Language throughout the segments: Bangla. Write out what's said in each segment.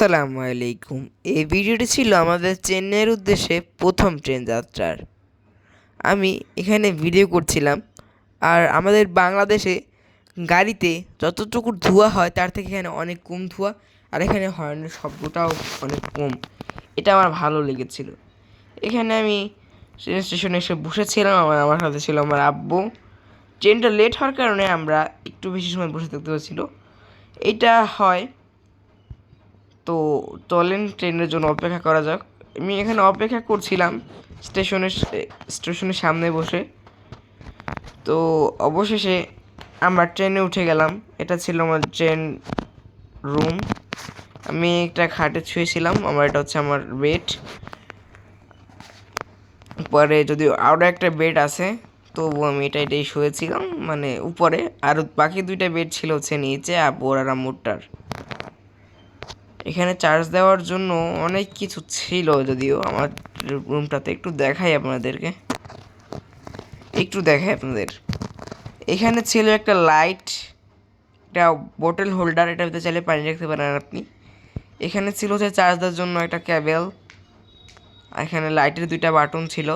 আসসালামু আলাইকুম। এই ভিডিওটি ছিল আমাদের চেন্নাইয়ের উদ্দেশ্যে প্রথম ট্রেন যাত্রার। আমি এখানে ভিডিও করছিলাম, আর আমাদের বাংলাদেশে গাড়িতে যতটুকু ধোঁয়া হয় তার থেকে এখানে অনেক কম ধোঁয়া, আর এখানে হর্নের শব্দটাও অনেক কম। এটা আমার ভালো লেগেছিল। এখানে আমি ট্রেন স্টেশনে এসে বসেছিলাম, আমার সাথে ছিল আমার আব্বু। ট্রেনটা লেট হওয়ার কারণে আমরা একটু বেশি সময় বসে থাকতে হয়েছিল। এটা হয়, তো চলেন ট্রেনের জন্য অপেক্ষা করা যাক। আমি এখানে অপেক্ষা করছিলাম স্টেশনের সামনে বসে। তো অবশেষে আমরা ট্রেনে উঠে গেলাম। এটা ছিল আমার ট্রেন রুম। আমি একটা খাটে শুয়েছিলাম, এটা হচ্ছে আমার বেড। পরে যদিও আরও একটা বেড আছে, তবু আমি এটাই শুয়েছিলাম, উপরে। আর বাকি দুইটা বেড ছিল হচ্ছে নিচে, আব্বুর আর আম্মুরটার। এখানে চার্জ দেওয়ার জন্য অনেক কিছু ছিল, যদিও আমার রুমটাতে একটু দেখাই আপনাদের। এখানে ছিল একটা লাইট, একটা বোতল হোল্ডার, এটার ভিতরে চাইলে পানি রাখতে পারেন আপনি। এখানে ছিল হচ্ছে চার্জ দেওয়ার জন্য একটা কেবেল। এখানে লাইটের দুইটা বাটন ছিল,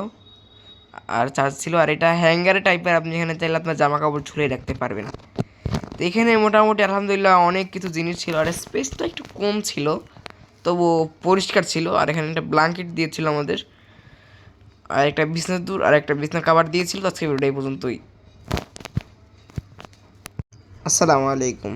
আর চার্জ ছিল। আর এটা হ্যাঙ্গারে টাইপের, আপনি এখানে চাইলে আপনার জামা কাপড় ঝুলিয়ে রাখতে পারবেন। তো এখানে মোটামুটি আলহামদুলিল্লাহ অনেক কিছু জিনিস ছিল, আর স্পেসটা একটু কম ছিল, তবু পরিষ্কার ছিল। আর এখানে একটা ব্ল্যাঙ্কেট দিয়েছিল আমাদের, আর একটা বিছনার দূর আর একটা বিছনার কাভার দিয়েছিল। আজকে ভিডিওটা এই পর্যন্তই। আসসালামু আলাইকুম।